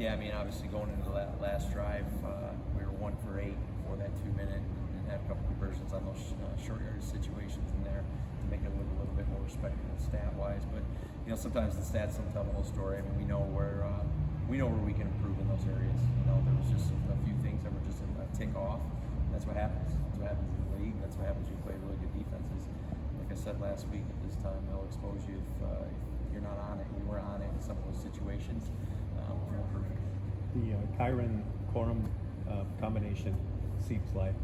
Yeah, I mean, obviously going into the last drive, we were 1 for 8 for that 2 minute, and had a couple conversions on those short yardage situations in there to make it look a little bit more respectable stat wise. But sometimes the stats don't tell the whole story. I mean, we know where we can improve in those areas. There was just a few things that were just a tick off. That's what happens. That's what happens in the league. That's what happens when you play really good defenses. Like I said last week, at this time, they'll expose you if you're not on it. You were on it in some of those situations. The Kyron Corum combination seems like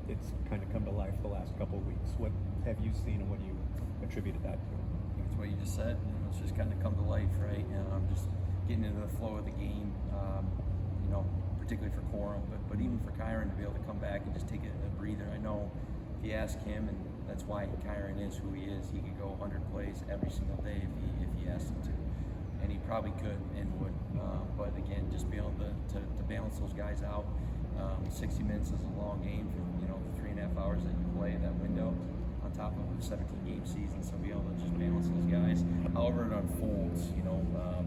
it's kind of come to life the last couple of weeks. What have you seen, and what do you attributed that to? I think it's what you just said. It's just kind of come to life, right? I'm just getting into the flow of the game. Particularly for Corum, but even for Kyron to be able to come back and just take a breather. I know if you ask him, and that's why Kyron is who he is. He could go 100 plays every single day if he asked him to, and he probably could and would. But again, just be able to balance those guys out. 60 minutes is a long game for the 3.5 hours that you play in that window, on top of a 17-game season. So be able to just balance those guys. However it unfolds,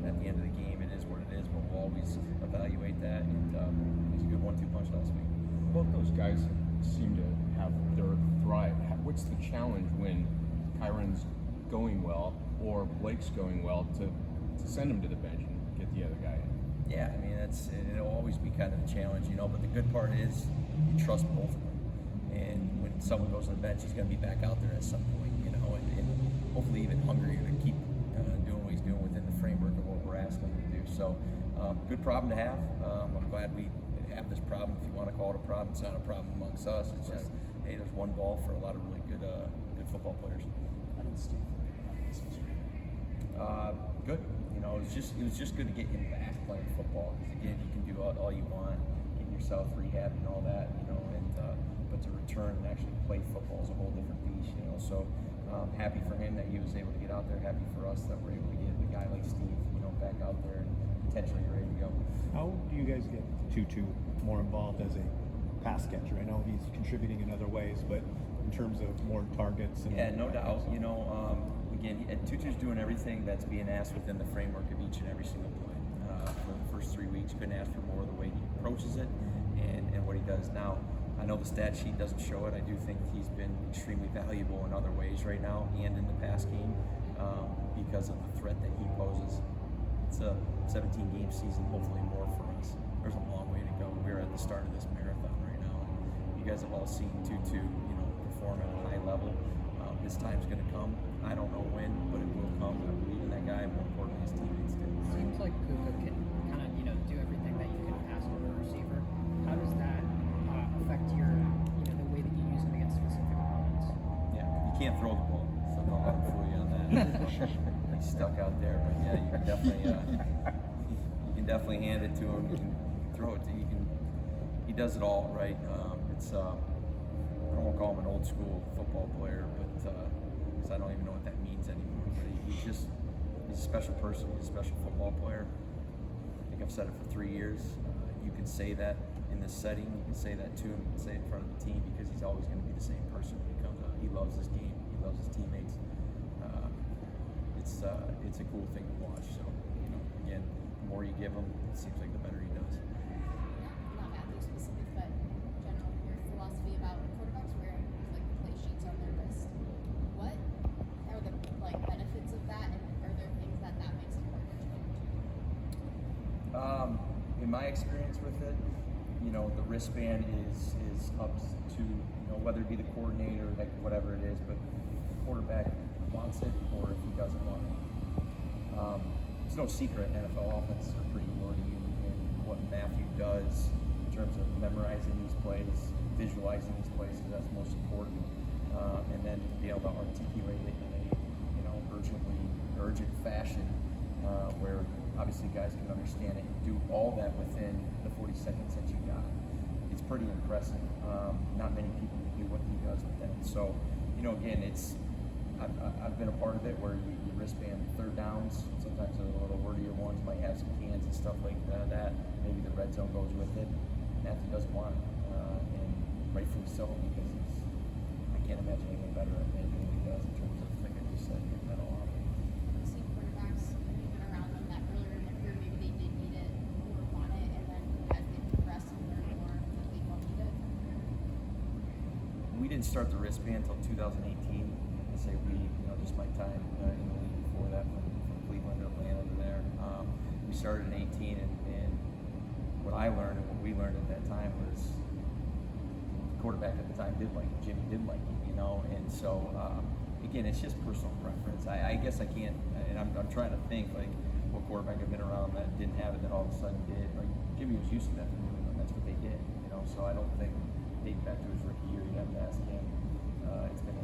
at the end of the game, it is what it is. But we'll always evaluate that. And it was a good 1-2 punch last week. Both those guys seem to have their thrive. What's the challenge when Kyron's going well or Blake's going well to send him to the bench and get the other guy in? Yeah, I mean, it'll always be kind of a challenge, but the good part is you trust both of them. And when someone goes on the bench, he's going to be back out there at some point, and hopefully even hungrier to keep doing what he's doing within the framework of what we're asking him to do. So, good problem to have. I'm glad we have this problem. If you want to call it a problem, it's not a problem amongst us. It's just, hey, there's one ball for a lot of really good football players. How did Steve think about this year? Good. It was just good to get him back playing football, because again, you can do all you want, get yourself rehab and all that, but to return and actually play football is a whole different beast, So happy for him that he was able to get out there. Happy for us that we're able to get a guy like Steve, back out there and potentially ready to go. How do you guys get Tutu more involved as a pass catcher? I know he's contributing in other ways, but in terms of more targets and no doubt. Again, Tutu's doing everything that's being asked within the framework of each and every single play. For the first 3 weeks, couldn't ask for more the way he approaches it and what he does now. I know the stat sheet doesn't show it. I do think he's been extremely valuable in other ways right now and in the pass game because of the threat that he poses. It's a 17-game season, hopefully more for us. There's a long way to go. We're at the start of this marathon right now. You guys have all seen Tutu, perform at a high level. His time's going to come. I don't know when, but it will come. I believe in that guy. More importantly, his teammates do. Seems like Puka can kind of do everything that you can ask of a receiver. How does that affect your the way that you use him against specific opponents? Yeah, you can't throw the ball, so don't let him fool you on that. He's stuck out there, but yeah, you can definitely hand it to him. You can throw it to he does it all right. I don't want to call him an old school football player, but because I don't even know what that means anymore. But he's a special person. He's a special football player. I think I've said it for 3 years. You can say that in this setting. You can say that to him. You can say it in front of the team, because he's always going to be the same person when he comes out. He loves this game. He loves his teammates. It's a cool thing to watch. So again, the more you give him, it seems like the better he does. Not Matthew specific, but general, your philosophy about quarterbacks wearing the play sheets on their wrist. What are the benefits of that, and are there things that makes it harder to do? In my experience with it, the wristband is up to whether it be the coordinator, whatever it is, but the quarterback wants it or if he doesn't want it. It's no secret NFL offenses are pretty wordy in what Matthew does in terms of memorizing these plays, visualizing these plays, because that's most important, and then be able to articulate it in a urgent fashion, where obviously guys can understand it and do all that within the 40 seconds that you got. It's pretty impressive. Not many people can do what he does with that. So, again, I've been a part of it where you wristband third downs. Sometimes the little wordier ones might have some cans and stuff like that. Maybe the red zone goes with it. Matthew doesn't want it, and rightfully so, because I can't imagine anything better at anything he does in terms of, like I just said, getting that all out. We've seen quarterbacks, and we've been around them that earlier in their career, maybe they did need it more didn't start the wristband until 2018. I say we, just my time in the league before that, from Cleveland to Atlanta to there. We started in 18, and what I learned and what we learned at that time was the quarterback at the time did like it. Jimmy did like it, and so again, it's just personal preference. I guess I can't, and I'm trying to think like what quarterback I've been around that didn't have it that all of a sudden did. Like Jimmy was used to that from New England. That's what they did, So I don't think dating back to his rookie year, you have to ask him. It's been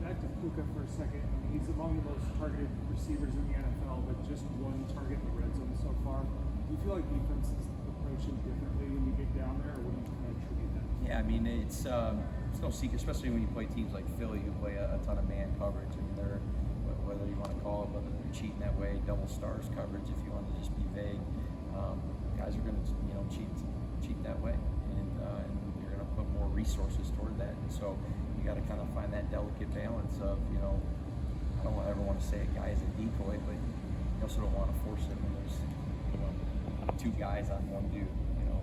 Back to Puka for a second. I mean, he's among the most targeted receivers in the NFL, but just one target in the red zone so far. Do you feel like defenses approach him differently when you get down there, or what do you kind of attribute that to? Yeah, I mean, it's no secret, especially when you play teams like Philly who play a ton of man coverage. I mean, they're, whether you want to call it, whether they're cheating that way, double stars coverage, if you want to just be vague, guys are going to, cheat that way, and you're going to put more resources toward that. And so you got to kind of find that delicate balance of, I don't ever want to say a guy is a decoy, but you also don't want to force it when there's, two guys on one dude,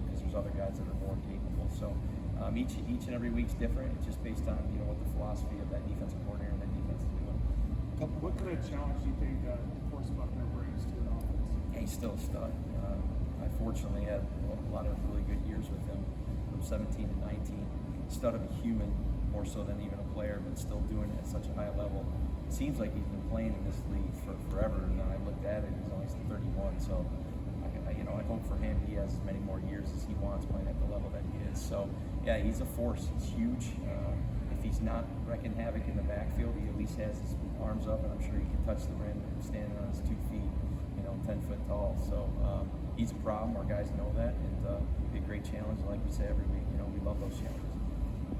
because there's other guys that are more capable. So each and every week's different. It's just based on, what the philosophy of that defensive coordinator and that defense is doing. What kind of challenge do you think Force Buckner brings to an offense? Yeah, he's still a stud. I fortunately had a lot of really good years with him from 17 to 19. Stud of a human more so than even a player, but still doing it at such a high level. It seems like he's been playing in this league for forever, and I looked at it, he's only 31, so I hope for him he has as many more years as he wants playing at the level that he is. So yeah, he's a force. He's huge. If he's not wrecking havoc in the backfield, he at least has his arms up, and I'm sure he can touch the rim standing on his 2 feet, 10 foot tall. So he's a problem. Our guys know that, and it'll be a great challenge. And like we say every week, we love those challenges.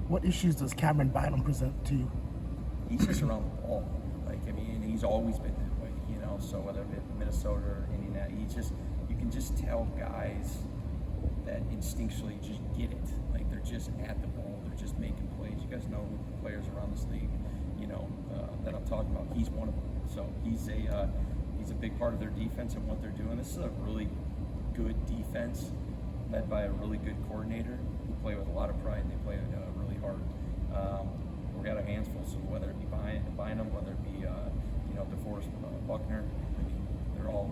What issues does Cameron Bynum present to you? He's just around the ball. And he's always been that way, So whether it's Minnesota or Indiana, you can just tell guys that instinctually just get it. Like they're just at the ball, they're just making plays. You guys know who the players around this league, that I'm talking about. He's one of them. So he's a big part of their defense and what they're doing. This is a really good defense led by a really good coordinator who play with a lot of pride and they play really hard. We got our hands full, so whether it be Bynum, whether it be DeForest Buckner, I mean, they're all